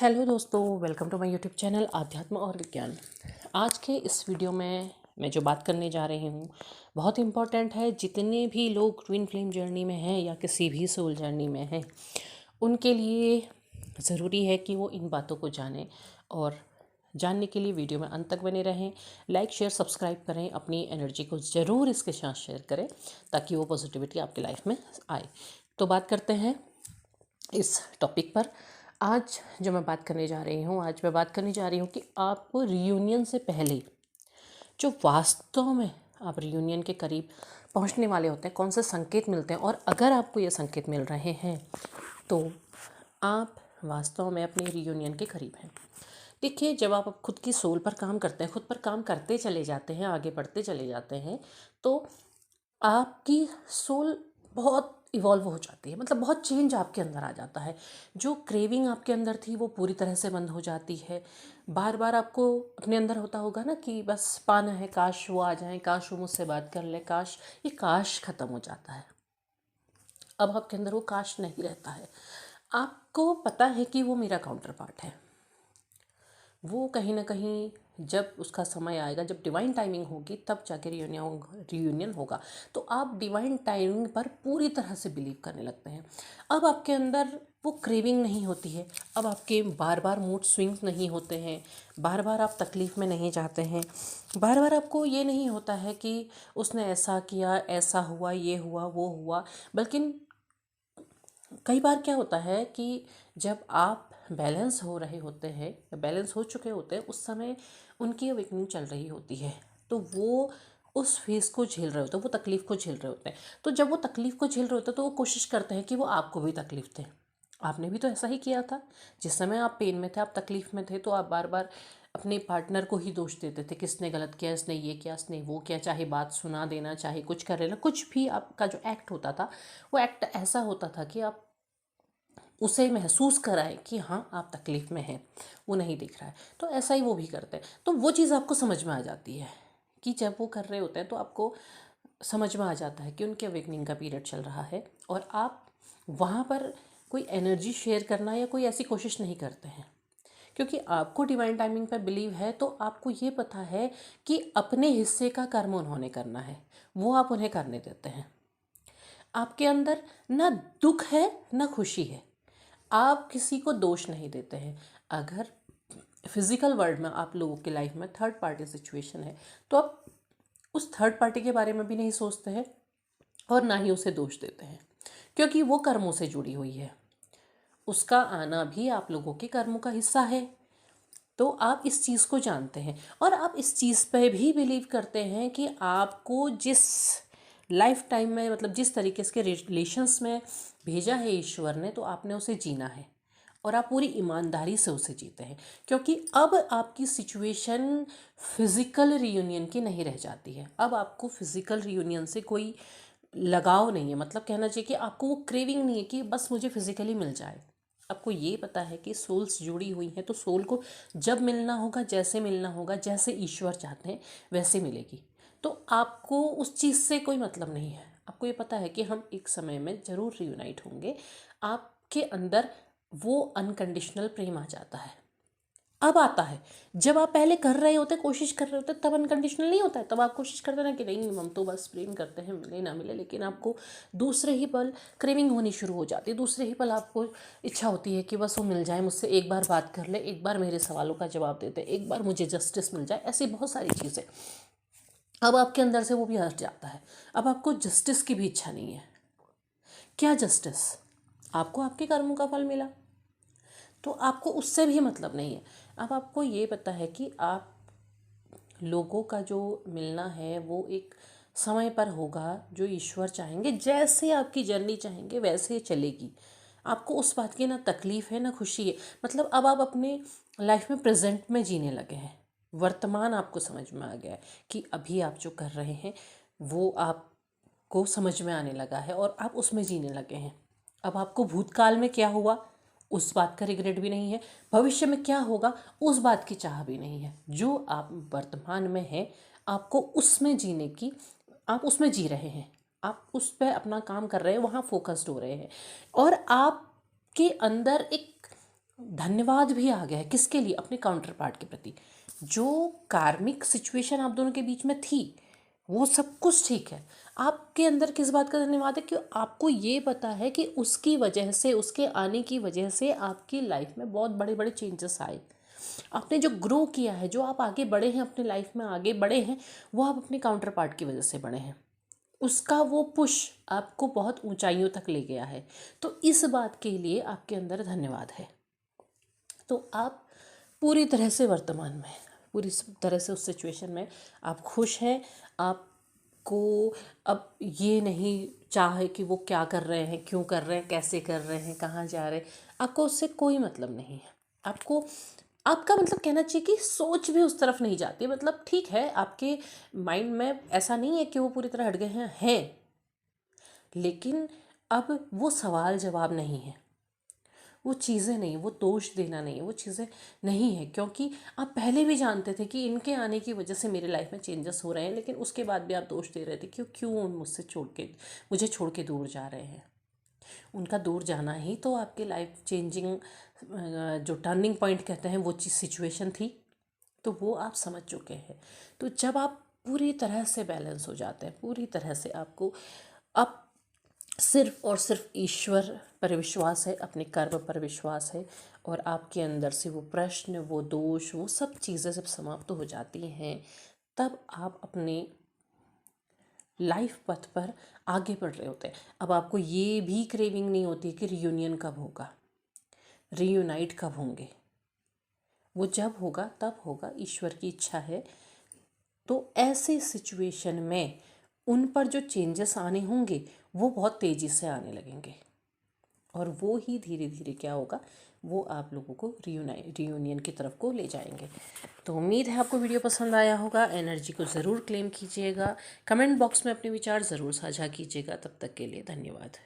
Hello दोस्तों, welcome to my YouTube channel आध्यात्म और विज्ञान। आज के इस वीडियो में मैं जो बात करने जा रही हूँ बहुत इम्पॉर्टेंट है। जितने भी लोग ट्विन फ्लेम जर्नी में हैं या किसी भी सोल जर्नी में हैं, उनके लिए ज़रूरी है कि वो इन बातों को जानें। और जानने के लिए वीडियो में अंत तक बने रहें। लाइक शेयर सब्सक्राइब करें, अपनी एनर्जी को ज़रूर इसके साथ शेयर करें ताकि वो पॉजिटिविटी आपकी लाइफ में आए। तो बात करते हैं इस टॉपिक पर। आज जो मैं बात करने जा रही हूँ कि आपको रियूनियन से पहले जो वास्तव में आप रियूनियन के करीब पहुँचने वाले होते हैं, कौन से संकेत मिलते हैं, और अगर आपको ये संकेत मिल रहे हैं तो आप वास्तव में अपने रियूनियन के करीब हैं। देखिए, जब आप खुद की सोल पर काम करते हैं, खुद पर काम करते चले जाते हैं, आगे बढ़ते चले जाते हैं, तो आपकी सोल बहुत इवॉल्व हो जाती है। मतलब बहुत चेंज आपके अंदर आ जाता है। जो क्रेविंग आपके अंदर थी वो पूरी तरह से बंद हो जाती है। बार बार आपको अपने अंदर होता होगा ना कि बस पाना है, काश वो आ जाए, काश वो मुझसे बात कर ले, काश। ये काश ख़त्म हो जाता है। अब आपके अंदर वो काश नहीं रहता है। आपको पता है कि वो मेरा काउंटर पार्ट है। वो कहीं ना कहीं जब उसका समय आएगा, जब डिवाइन टाइमिंग होगी, तब जाके रियूनियन होगा। तो आप डिवाइन टाइमिंग पर पूरी तरह से बिलीव करने लगते हैं। अब आपके अंदर वो क्रेविंग नहीं होती है। अब आपके बार बार मूड स्विंग्स नहीं होते हैं। बार बार आप तकलीफ़ में नहीं जाते हैं। बार बार आपको ये नहीं होता है कि उसने ऐसा किया, ऐसा हुआ, ये हुआ, वो हुआ। बल्कि कई बार क्या होता है कि जब आप बैलेंस हो रहे होते हैं या बैलेंस हो चुके होते हैं, उस समय उनकी अवेकनिंग चल रही होती है, तो वो उस फेस को झेल रहे होते हैं, वो तकलीफ़ को झेल रहे होते हैं। तो जब वो तकलीफ़ को झेल रहे होते हैं तो वो कोशिश करते हैं कि वो आपको भी तकलीफ़ दें। आपने भी तो ऐसा ही किया था। जिस समय आप पेन में थे, आप तकलीफ़ में थे, तो आप बार बार अपने पार्टनर को ही दोष देते थे, किसने गलत किया, इसने ये किया, इसने वो किया। चाहे बात सुना देना, चाहे कुछ कर लेना, कुछ भी आपका जो एक्ट होता था, वो एक्ट ऐसा होता था कि आप उसे महसूस कराएं कि हाँ, आप तकलीफ़ में हैं, वो नहीं दिख रहा है। तो ऐसा ही वो भी करते हैं। तो वो चीज़ आपको समझ में आ जाती है कि जब वो कर रहे होते हैं तो आपको समझ में आ जाता है कि उनके अवेकनिंग का पीरियड चल रहा है, और आप वहाँ पर कोई एनर्जी शेयर करना या कोई ऐसी कोशिश नहीं करते हैं। क्योंकि आपको डिवाइन टाइमिंग पर बिलीव है, तो आपको ये पता है कि अपने हिस्से का कर्म उन्होंने करना है, वो आप उन्हें करने देते हैं। आपके अंदर ना दुख है ना खुशी है। आप किसी को दोष नहीं देते हैं। अगर फिजिकल वर्ल्ड में आप लोगों की लाइफ में थर्ड पार्टी सिचुएशन है, तो आप उस थर्ड पार्टी के बारे में भी नहीं सोचते हैं और ना ही उसे दोष देते हैं, क्योंकि वो कर्मों से जुड़ी हुई है। उसका आना भी आप लोगों के कर्मों का हिस्सा है। तो आप इस चीज़ को जानते हैं और आप इस चीज़ पे भी बिलीव करते हैं कि आपको जिस लाइफ टाइम में, मतलब जिस तरीके के रिलेशंस में भेजा है ईश्वर ने, तो आपने उसे जीना है और आप पूरी ईमानदारी से उसे जीते हैं। क्योंकि अब आपकी सिचुएशन फिज़िकल रियूनियन की नहीं रह जाती है। अब आपको फिज़िकल रियूनियन से कोई लगाव नहीं है। मतलब कहना चाहिए कि आपको वो क्रेविंग नहीं है कि बस मुझे फिज़िकली मिल जाए। आपको ये पता है कि सोल्स जुड़ी हुई हैं, तो सोल को जब मिलना होगा, जैसे मिलना होगा, जैसे ईश्वर चाहते हैं वैसे मिलेगी। तो आपको उस चीज़ से कोई मतलब नहीं है। आपको ये पता है कि हम एक समय में ज़रूर रियूनाइट होंगे। आपके अंदर वो अनकंडीशनल प्रेम आ जाता है। अब आता है जब आप पहले कर रहे होते, कोशिश कर रहे होते, तब अनकंडीशनल नहीं होता है। तब आप कोशिश करते ना कि नहीं, हम तो बस प्रेम करते हैं, मिले ना मिले। लेकिन आपको दूसरे ही पल क्रेविंग होनी शुरू हो जाती है। दूसरे ही पल आपको इच्छा होती है कि बस वो मिल जाए मुझसे, एक बार बात कर ले, एक बार मेरे सवालों का जवाब देते, एक बार मुझे जस्टिस मिल जाए। ऐसी बहुत सारी चीज़ें अब आपके अंदर से वो भी हट जाता है। अब आपको जस्टिस की भी इच्छा नहीं है। क्या जस्टिस? आपको आपके कर्मों का फल मिला, तो आपको उससे भी मतलब नहीं है। अब आपको ये पता है कि आप लोगों का जो मिलना है वो एक समय पर होगा, जो ईश्वर चाहेंगे, जैसे आपकी जर्नी चाहेंगे वैसे ही चलेगी। आपको उस बात की ना तकलीफ़ है ना खुशी है। मतलब अब आप अपने लाइफ में प्रेजेंट में जीने लगे हैं। वर्तमान आपको समझ में आ गया है कि अभी आप जो कर रहे हैं वो आपको समझ में आने लगा है और आप उसमें जीने लगे हैं। अब आपको भूतकाल में क्या हुआ उस बात का रिग्रेट भी नहीं है, भविष्य में क्या होगा उस बात की चाह भी नहीं है। जो आप वर्तमान में है, आपको उसमें जीने की, आप उसमें जी रहे हैं, आप उस पर अपना काम कर रहे हैं, वहाँ फोकस्ड हो रहे हैं। और आपके अंदर एक धन्यवाद भी आ गया है। किसके लिए? अपने काउंटर पार्ट के प्रति। जो कार्मिक सिचुएशन आप दोनों के बीच में थी वो सब कुछ ठीक है। आपके अंदर किस बात का धन्यवाद है कि आपको ये पता है कि उसकी वजह से, उसके आने की वजह से आपकी लाइफ में बहुत बड़े बड़े चेंजेस आए। आपने जो ग्रो किया है, जो आप आगे बढ़े हैं, अपने लाइफ में आगे बढ़े हैं, वो आप अपने काउंटर पार्ट की वजह से बढ़े हैं। उसका वो पुश आपको बहुत ऊंचाइयों तक ले गया है। तो इस बात के लिए आपके अंदर धन्यवाद है। तो आप पूरी तरह से वर्तमान में, पूरी तरह से उस सिचुएशन में आप खुश हैं। आपको अब ये नहीं चाहे कि वो क्या कर रहे हैं, क्यों कर रहे हैं, कैसे कर रहे हैं, कहाँ जा रहे हैं, आपको उससे कोई मतलब नहीं है। आपको, आपका मतलब कहना चाहिए कि सोच भी उस तरफ नहीं जाती। मतलब ठीक है, आपके माइंड में ऐसा नहीं है कि वो पूरी तरह हट गए हैं, लेकिन अब वो सवाल जवाब नहीं है, वो चीज़ें नहीं, वो दोष देना नहीं है, वो चीज़ें नहीं है। क्योंकि आप पहले भी जानते थे कि इनके आने की वजह से मेरे लाइफ में चेंजेस हो रहे हैं, लेकिन उसके बाद भी आप दोष दे रहे थे कि क्यों मुझे छोड़ के दूर जा रहे हैं। उनका दूर जाना ही तो आपके लाइफ चेंजिंग, जो टर्निंग पॉइंट कहते हैं, वो चीज़ सिचुएशन थी। तो वो आप समझ चुके हैं। तो जब आप पूरी तरह से बैलेंस हो जाते हैं, पूरी तरह से आपको आप सिर्फ और सिर्फ ईश्वर पर विश्वास है, अपने कर्म पर विश्वास है, और आपके अंदर से वो प्रश्न, वो दोष, वो सब चीज़ें जब समाप्त हो जाती हैं, तब आप अपने लाइफ पथ पर आगे बढ़ रहे होते हैं। अब आपको ये भी क्रेविंग नहीं होती कि रियूनियन कब होगा, रीयूनाइट कब होंगे। वो जब होगा तब होगा, ईश्वर की इच्छा है। तो ऐसे सिचुएशन में उन पर जो चेंजेस आने होंगे वो बहुत तेज़ी से आने लगेंगे, और वो ही धीरे धीरे क्या होगा, वो आप लोगों को रियूनियन की तरफ को ले जाएंगे। तो उम्मीद है आपको वीडियो पसंद आया होगा। एनर्जी को ज़रूर क्लेम कीजिएगा, कमेंट बॉक्स में अपने विचार ज़रूर साझा कीजिएगा। तब तक के लिए धन्यवाद।